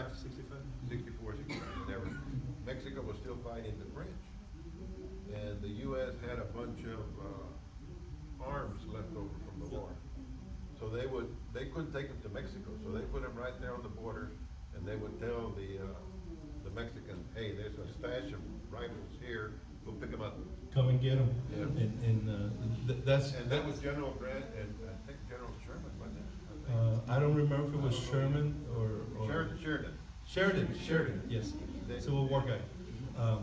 65. 64, 65, whatever. Mexico was still fighting the French. And the U.S. had a bunch of arms left over from the war. So they couldn't take them to Mexico, so they put them right there on the border, and they would tell the Mexicans, hey, there's a stash of rifles here, go pick them up. Come and get them. Yeah. And that's. And that was General Grant and I think General Sherman, wasn't it? I don't remember if it was Sherman or. Sheridan, yes, Civil War guy.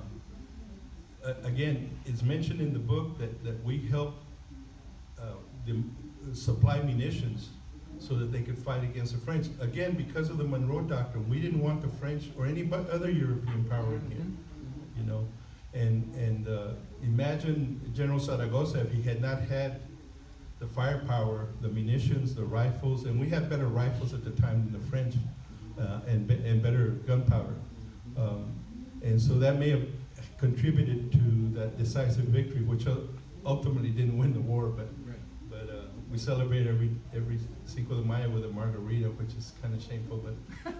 Again, it's mentioned in the book that we helped supply munitions so that they could fight against the French. Again, because of the Monroe Doctrine, we didn't want the French or any other European power in here, you know. And imagine General Zaragoza if he had not had the firepower, the munitions, the rifles, and we had better rifles at the time than the French, and better gunpowder. And so that may have contributed to that decisive victory, which ultimately didn't win the war, but we celebrate every Cinco de Mayo with a margarita, which is kind of shameful, but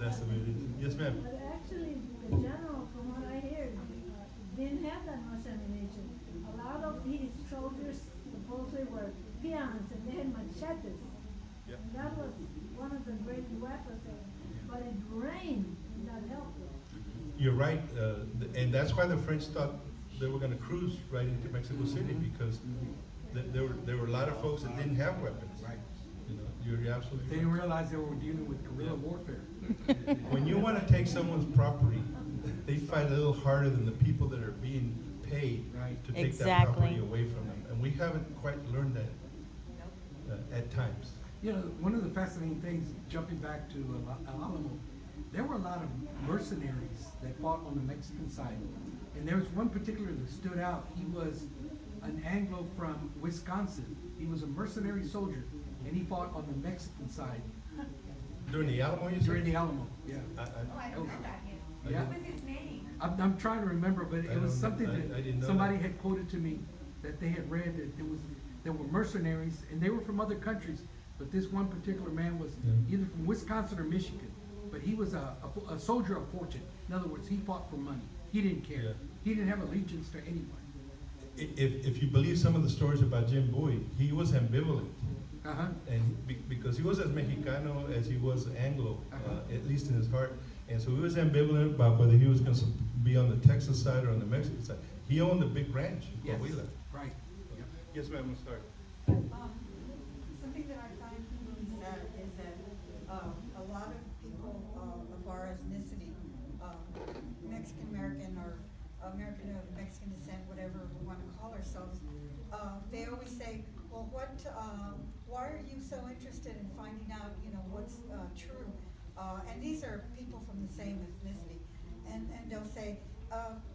that's the way it is. Yes, ma'am. But actually, the general, from what I hear, didn't have that much ammunition. A lot of his soldiers supposedly were peons and they had machetes. Yep. And that was one of the great weapons. But it rained, and that helped them. You're right, and that's why the French thought they were going to cruise right into Mexico City, because there were a lot of folks that didn't have weapons. Right. You know, you're absolutely They right. didn't realize they were dealing with guerrilla warfare. When you want to take someone's property, they fight a little harder than the people that are being paid Right. to take that Exactly. property away from them. And we haven't quite learned that at times. You know, one of the fascinating things, jumping back to El Alamo, there were a lot of mercenaries that fought on the Mexican side. And there was one particular that stood out. He was an Anglo from Wisconsin. He was a mercenary soldier, and he fought on the Mexican side During the Alamo, you said? during the Alamo. Yeah. Oh, I don't know about him. Yeah. What was his name? I'm trying to remember, but I it was don't something know. I that didn't know somebody that. had quoted to me that they had read that there were mercenaries, and they were from other countries, but this one particular man was Yeah. either from Wisconsin or Michigan, but he was a soldier of fortune. In other words, he fought for money. He didn't care. Yeah. He didn't have allegiance to anyone. If you believe some of the stories about Jim Bowie, he was ambivalent. Uh-huh. And because he was as Mexicano as he was Anglo, Uh-huh. at least in his heart. And so he was ambivalent about whether he was going to be on the Texas side or on the Mexican side. He owned a big ranch in Yes. Coahuila. Right. Yeah. Yes, ma'am, I'm sorry. Something that I find really sad is that a lot of people of our ethnicity, Mexican American or American of Mexican descent, whatever we want to call ourselves, they always say, well, why are you so interested in finding out, what's true? And these are people from the same ethnicity. And they'll say,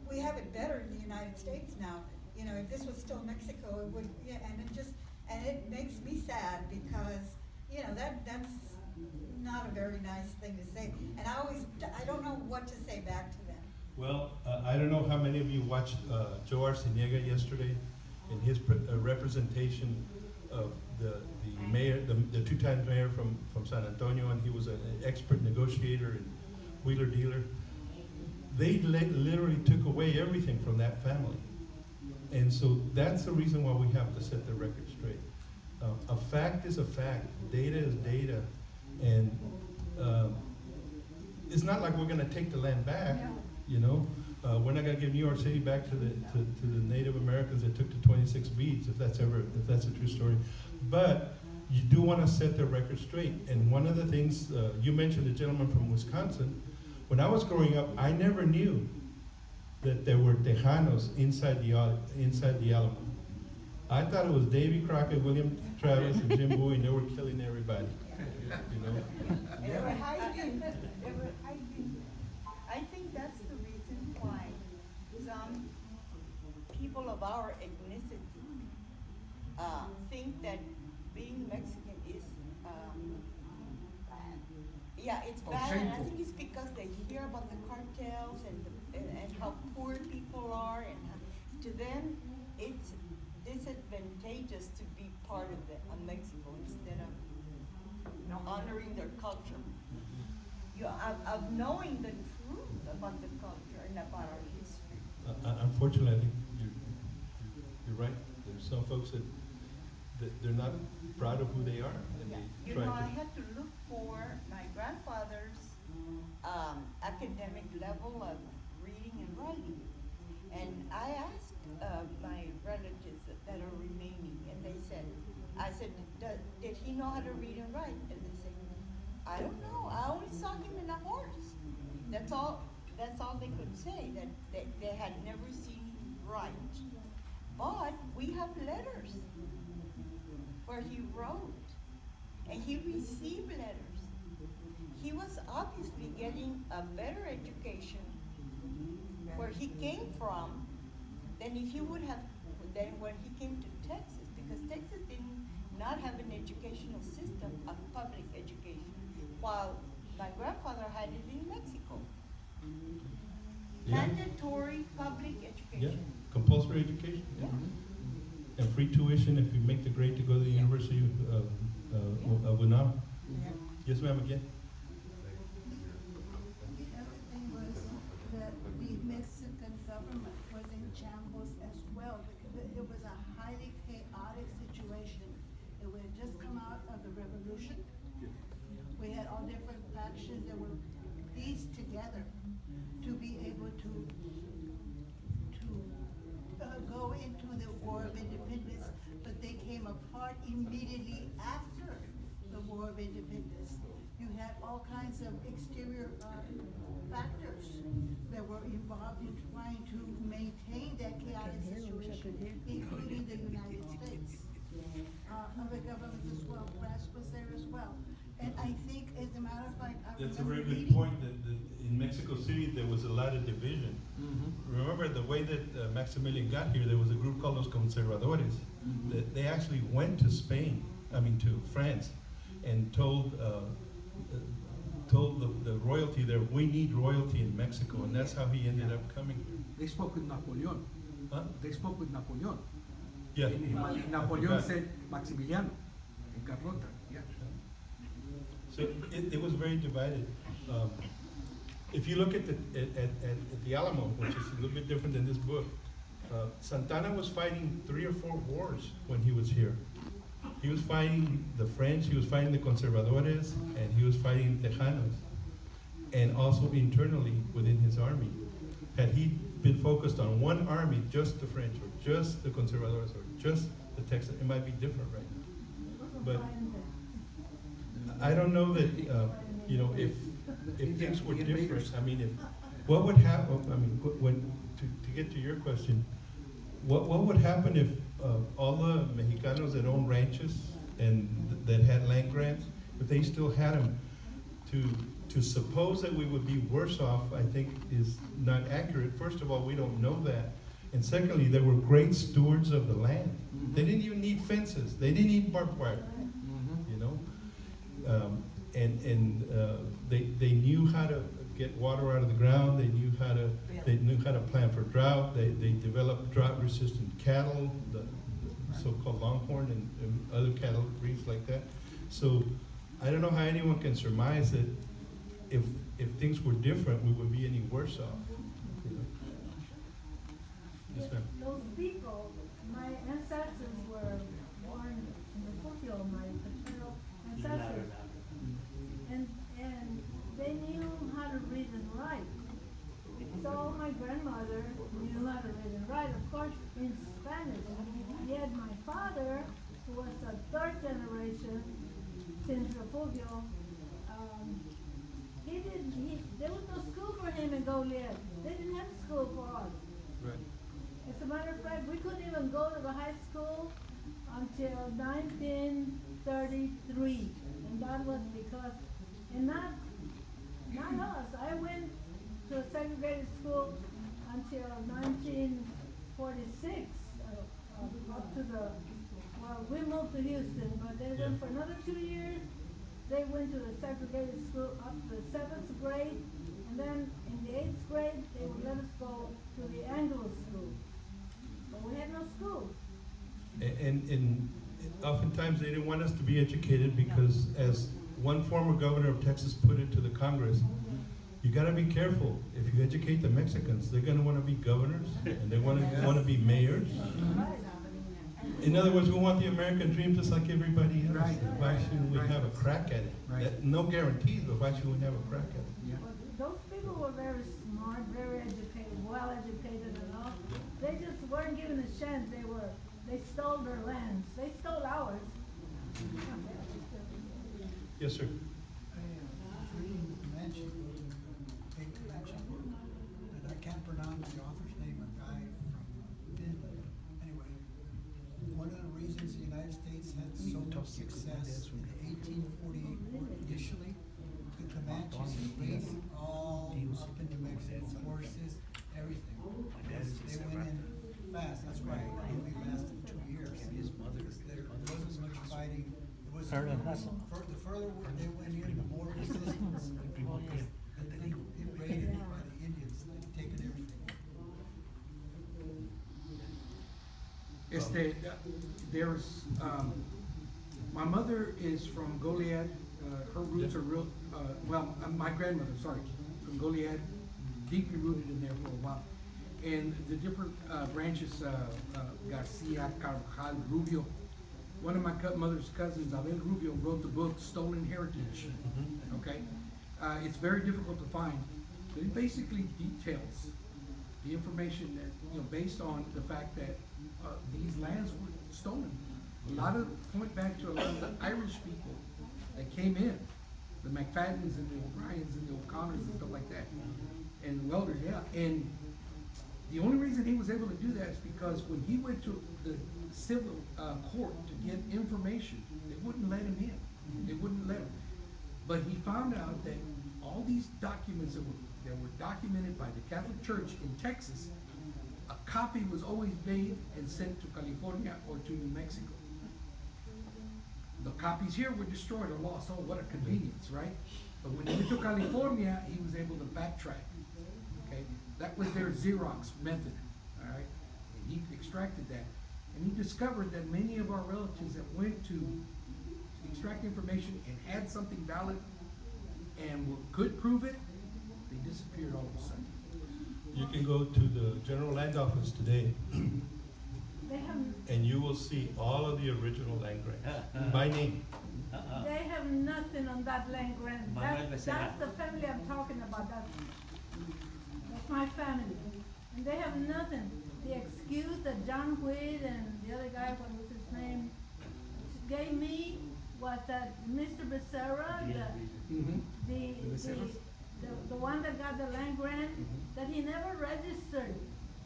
we have it better in the United States now. If this was still Mexico, it would, yeah, and it makes me sad because, that's not a very nice thing to say. And I don't know what to say back to them. Well, I don't know how many of you watched Joe Arciniega yesterday in his representation of the mayor, the two-time mayor from San Antonio, and he was an expert negotiator and wheeler dealer. They literally took away everything from that family. And so that's the reason why we have to set the record straight. A fact is a fact, data is data, and it's not like we're gonna take the land back, we're not gonna give New York City back to the Native Americans that took the 26 beads, if that's a true story. But you do wanna set the record straight. And one of the things, you mentioned the gentleman from Wisconsin. When I was growing up, I never knew that there were Tejanos inside the Alamo. I thought it was Davy Crockett, William Travis, and Jim Bowie, and they were killing everybody. They were hiding. They were hiding. I think that's the reason why some people of our ethnicity think that being Mexican is it's Oh, bad, and I shameful. think it's because they hear about the cartels and how poor people are, and to them it's disadvantageous to be part of Mexico instead of honoring their culture. of knowing the truth about the culture and about our history. Unfortunately, I think you're right. There's some folks that they're not proud of who they are, and Yeah. they You try know, I to. had to look for my grandfather's academic level of reading and writing. And I asked my relatives that are remaining, and they said, I said, did he know how to read and write? And they said, I don't know. I only saw him in a horse. That's all they could say, that they had never seen him write. But we have letters where he wrote, and he received letters. He was obviously getting a better education where he came from than if he would have, than when he came to Texas, because Texas did not have an educational system of public education, while my grandfather had it in Mexico. Yeah. Mandatory public Yeah, education. compulsory education. Yeah. And free tuition if you make the grade to go to the University of Unam. Yes, ma'am, again? The other thing was that the Mexican government was in shambles as well, because it was a highly chaotic situation. It had just come out of the revolution. We had all different factions that were pieced together to be able to go into the War of Independence, but they came apart immediately after the War of Independence. You had all kinds of exterior factors that were involved in trying to maintain that chaotic situation, including the United States. Other governments as well, France was there as well. And I think, as a matter of fact, I That's a remember very good reading. point, that in Mexico City, there was a lot of division. Remember, the way that Maximilian got here, there was a group called Los Conservadores, that they actually went to to France, and told the royalty there, we need royalty in Mexico, and that's how he ended up coming here. They spoke with Napoleon. Huh? They spoke with Napoleon. Yeah. And I Napoleon forgot. said Maximiliano in Carlota. Yeah. So it was very divided. If you look at the Alamo, which is a little bit different than this book, Santana was fighting 3 or 4 wars when he was here. He was fighting the French, he was fighting the Conservadores, and he was fighting Tejanos. And also internally within his army. Had he been focused on one army, just the French, or just the Conservadores, or just the Texans, it might be different right now. But I don't know that, if things were different, I mean, what would happen, I mean, to get to your question, what would happen if all the Mexicanos that own ranches and that had land grants, if they still had them, to suppose that we would be worse off, I think is not accurate. First of all, we don't know that. And secondly, they were great stewards of the land. They didn't even need fences. They didn't need barbed wire, you know? They knew how to get water out of the ground. They knew how to plan for drought. They developed drought-resistant cattle, the so-called longhorn and other cattle breeds like that. So I don't know how anyone can surmise that if things were different, we would be any worse off. You know? Yes, ma'am. Those people, my ancestors were born in the Refugio, my paternal ancestors. And they knew how to read and write. So my grandmother knew how to read and write, of course, in Spanish. Yet my father, who was a 3rd generation since Refugio, there was no school for him in Goliad. They didn't have school for us. Right. As a matter of fact, we couldn't even go to the high school until 1933. And that was because, and not us. I went to a segregated school until 1946, up to we moved to Houston, but they went for another 2 years. They went to the segregated school up to the 7th grade, and then in the 8th grade, they would let us go to the Anglo school. But we had no school. And oftentimes they didn't want us to be educated because as one former governor of Texas put it to the Congress, you gotta be careful. If you educate the Mexicans, they're gonna wanna be governors, and they wanna be mayors. In other words, we want the American dream just like everybody else. Right. Why shouldn't we have a crack at it? Right. No guarantees, but why should we have a crack at it? Yeah. Those people were very smart, very educated, well educated and all. They just weren't given a chance. They stole their lands. They stole ours. Yes, sir. Reading Comanche, big Comanche, and I can't pronounce the author's name, a guy from Finland. Anyway, one of the reasons the United States had so much success in 1848 war initially, the Comanches raided all up in New Mexico, horses, everything. They went in fast, that's why it only lasted 2 years. Because there wasn't much fighting. It was the further they went in, the more resistance. And they invaded by the Indians, they'd taken everything. There's, my mother is from Goliad, her roots are real, my grandmother, sorry, from Goliad, deeply rooted in there for a while. And the different branches, Garcia, Carvajal, Rubio. One of my mother's cousins, Abel Rubio, wrote the book Stolen Heritage, okay? It's very difficult to find, but it basically details the information that, based on the fact that these lands were stolen. A lot of, point back to a lot of the Irish people that came in, the McFaddens and the O'Briens and the O'Connors and stuff like that, and Welders, yeah. And the only reason he was able to do that is because when he went to the civil court to get information, they wouldn't let him in. They wouldn't let him. But he found out that all these documents that were documented by the Catholic Church in Texas, a copy was always made and sent to California or to New Mexico. The copies here were destroyed or lost. Oh, what a convenience, right? But when he went to California, he was able to backtrack. Okay, that was their Xerox method. All right, and he extracted that, and he discovered that many of our relatives that went to extract information and had something valid and could prove it, they disappeared all of a sudden. You can go to the General Land Office today, They have, and you will see all of the original land grants by name. they have nothing on that land grant. That's the family I'm talking about. That's my family. And they have nothing. The excuse that John Wade and the other guy, what was his name, gave me was that Mr. Becerra, the one that got the land grant, that he never registered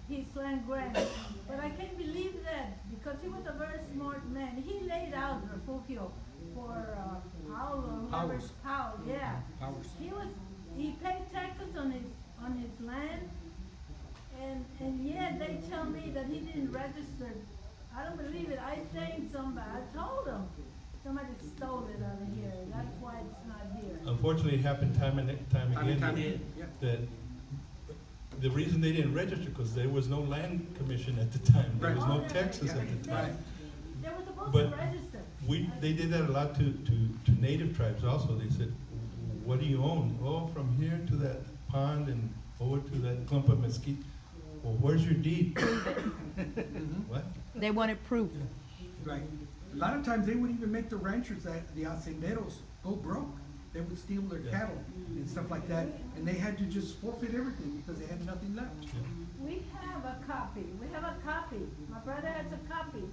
his land grant. But I can't believe that because he was a very smart man. He laid out refugio for Powell or whoever. Powers. Powell, yeah. Powers. He paid taxes on his land, and yet they tell me that he didn't register. I don't believe it. I think somebody, I told them, somebody stole it out of here. That's why it's not here. Unfortunately, it happened time and time again. Yeah. That the reason they didn't register, because there was no land commission at the time. There was no Right. taxes at the time. They were supposed But to register. they did that a lot to native tribes also. They said, what do you own? Oh, from here to that pond and over to that clump of mesquite. Well, where's your deed? What? They wanted proof. Right. A lot of times they would even make the ranchers, the hacenderos, go broke. They would steal their Yeah. cattle and stuff like that, and they had to just forfeit everything because they had nothing left. We have a copy. My brother has a copy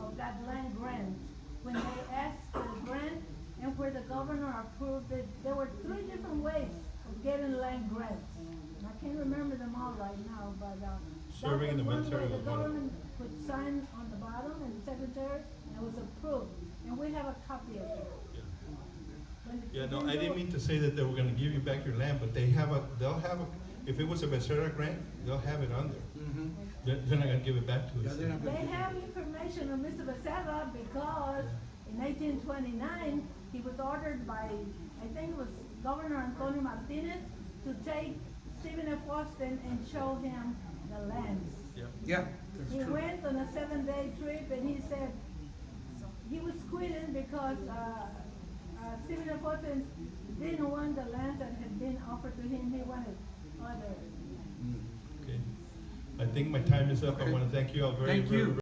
of that land grant. When they asked for the grant and where the governor approved it, there were 3 different ways of getting land grants. And I can't remember them all right now, but Serving in the military The was one of them. government would sign on the bottom and the secretary, and it was approved. And we have a copy of it. Yeah, no, I didn't mean to say that they were gonna give you back your land, but they'll have a, if it was a Becerra grant, they'll have it on there. They're not gonna give it back to Yeah, us. they're not They gonna- have information on Mr. Becerra because in 1829, he was ordered by, I think it was Governor Antonio Martinez, to take Stephen F. Austin and show him the lands. Yeah, that's He true. went on a 7-day trip and he said he was quitting because Stephen Fulton didn't want the land that had been offered to him, he wanted other. Okay. I think my time is up. I Okay. wanna thank you all very, Thank very, you. very